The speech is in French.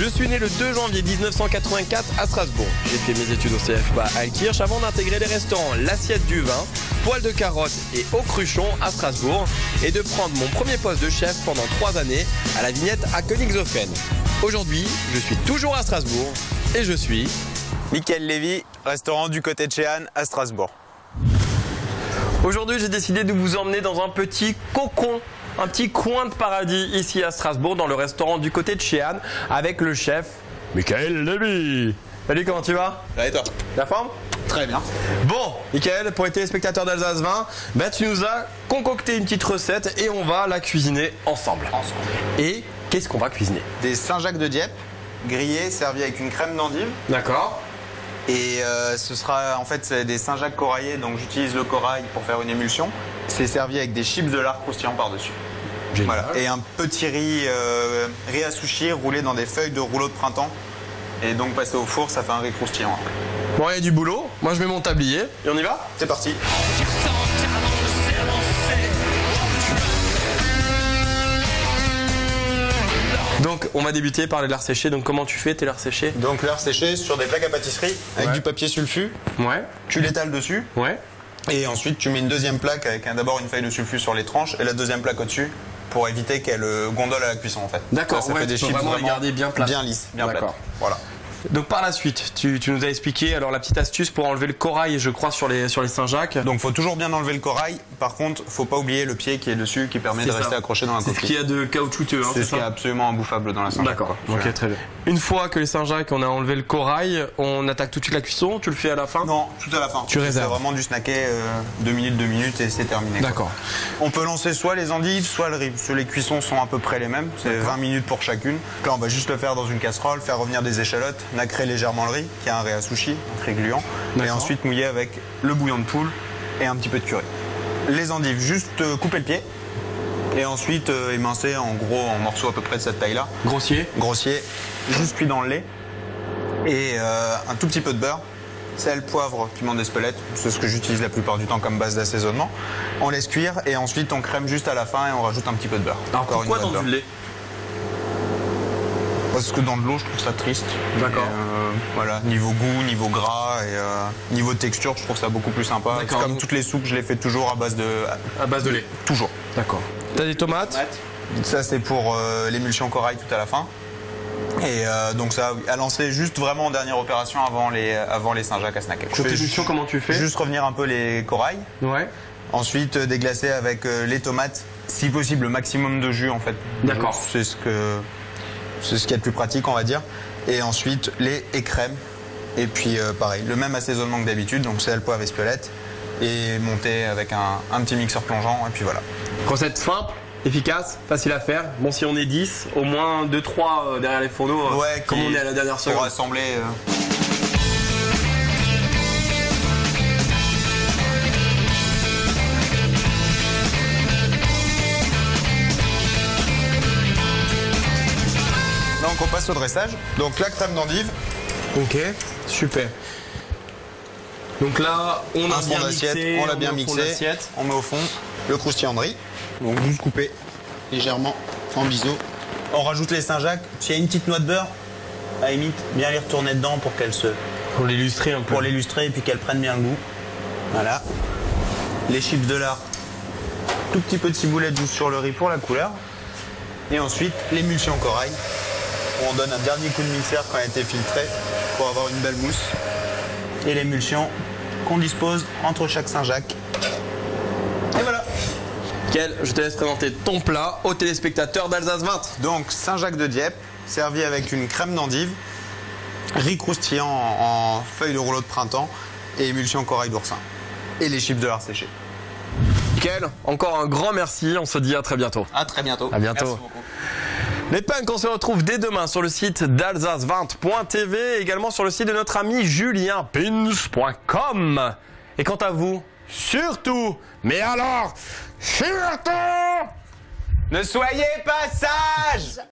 Je suis né le 2 janvier 1984 à Strasbourg. J'ai fait mes études au CFBA à Alkirch avant d'intégrer les restaurants L'Assiette du Vin, Poil de Carotte et Au Cruchon à Strasbourg et de prendre mon premier poste de chef pendant 3 années à la Vignette à Königshofen. Aujourd'hui, je suis toujours à Strasbourg et je suis... Michael Lévy, restaurant du côté de Chéanne à Strasbourg. Aujourd'hui, j'ai décidé de vous emmener dans un petit cocon, un petit coin de paradis ici à Strasbourg, dans le restaurant du côté de Chéanne, avec le chef Michael Lévy. Salut, comment tu vas? Et toi? La forme? Très bien. Bon, Michael, pour les téléspectateurs d'Alsace 20, tu nous as concocté une petite recette et on va la cuisiner ensemble. Et qu'est-ce qu'on va cuisiner? Des Saint-Jacques de Dieppe, grillés, servis avec une crème d'endive. D'accord. Et ce sera en fait c'est des Saint-Jacques coraillés, donc j'utilise le corail pour faire une émulsion. C'est servi avec des chips de lard croustillant par-dessus. Voilà. Et un petit riz à sushi roulé dans des feuilles de rouleau de printemps. Et donc passé au four, ça fait un riz croustillant en fait. Bon, il y a du boulot. Moi, je mets mon tablier et on y va? C'est parti. Donc, on va débuter par les lards séchés. Donc, comment tu fais tes lards séchés? Donc lard séché sur des plaques à pâtisserie avec du papier sulfu. Ouais. Tu l'étales dessus. Ouais. Et ensuite, tu mets une deuxième plaque avec d'abord une feuille de sulfu sur les tranches et la deuxième plaque au-dessus pour éviter qu'elle gondole à la cuisson en fait. D'accord, Ça fait des chips vraiment les garder bien plates. bien lisses, bien plates. D'accord. Voilà. Donc par la suite, tu nous as expliqué alors la petite astuce pour enlever le corail, je crois, sur les Saint-Jacques. Donc faut toujours bien enlever le corail. Par contre, faut pas oublier le pied qui est dessus qui permet de rester accroché dans la coquille. C'est ce qu'il y a de caoutchouteux. Hein, c'est ce qui est absolument imbouffable dans la Saint-Jacques. D'accord, ok, très bien. Une fois que les Saint-Jacques, on a enlevé le corail, on attaque tout de suite la cuisson, tu le fais à la fin? Non, tout à la fin. Tu réserves. C'est vraiment du snacker, 2 minutes et c'est terminé. D'accord. On peut lancer soit les endives, soit le riz. Parce que les cuissons sont à peu près les mêmes, c'est 20 minutes pour chacune. Là, on va juste le faire dans une casserole, faire revenir des échalotes, nacrer légèrement le riz, qui est un riz à sushi, un riz gluant, et ensuite mouiller avec le bouillon de poule et un petit peu de curry. Les endives, juste couper le pied, et ensuite émincer en gros en morceaux à peu près de cette taille-là. Grossier. Grossier, juste cuit dans le lait, et un tout petit peu de beurre, sel, poivre, piment d'Espelette, c'est ce que j'utilise la plupart du temps comme base d'assaisonnement. On laisse cuire, et ensuite on crème juste à la fin et on rajoute un petit peu de beurre. Alors pourquoi dans du lait? Parce que dans de l'eau, je trouve ça triste. D'accord. Voilà, niveau goût, niveau gras et niveau texture, je trouve ça beaucoup plus sympa. Comme toutes les soupes, je les fais toujours à base de lait. Toujours. D'accord. T'as des tomates? Ça, c'est pour l'émulsion corail tout à la fin. Et donc ça, à lancer juste vraiment en dernière opération avant les Saint-Jacques à snacker. Côté émulsion, comment tu fais? Juste revenir un peu les corails. Ouais. Ensuite, déglacer avec les tomates, si possible, le maximum de jus en fait. D'accord. C'est ce qu'il y a de plus pratique, on va dire. Et ensuite, lait et crème. Et puis, pareil, le même assaisonnement que d'habitude, donc sel, poivre, espelette. Et monter avec un petit mixeur plongeant, et puis voilà. Recette simple, efficace, facile à faire. Bon, si on est 10, au moins 2-3 derrière les fourneaux, comme on est à la dernière seconde. Pour assembler... Donc on passe au dressage. Donc la crème d'endive. Ok, super. Donc là, on a bien mixé, on l'a bien mixé. On met au fond le croustillant de riz. Donc juste coupé légèrement en biseau. On rajoute les Saint-Jacques. S'il y a une petite noix de beurre, à la limite, bien les retourner dedans pour qu'elles se... Pour l'illustrer un peu. Pour l'illustrer et puis qu'elles prennent bien le goût. Voilà. Les chips de lard. Tout petit peu de ciboulette douce sur le riz pour la couleur. Et ensuite, l'émulsion corail. On donne un dernier coup de mixeur quand elle a été filtrée pour avoir une belle mousse. Et l'émulsion qu'on dispose entre chaque Saint-Jacques. Et voilà. Michael, je te laisse présenter ton plat aux téléspectateurs d'Alsace 20. Donc Saint-Jacques de Dieppe, servi avec une crème d'endive, riz croustillant en feuilles de rouleau de printemps et émulsion corail d'oursin. Et les chips de lard séchés. Michael, encore un grand merci. On se dit à très bientôt. À très bientôt. À bientôt. Merci beaucoup. Les punks, on se retrouve dès demain sur le site d'Alsace20.tv, également sur le site de notre ami julienpins.com. Et quant à vous, surtout, mais alors, surtout, ne soyez pas sages!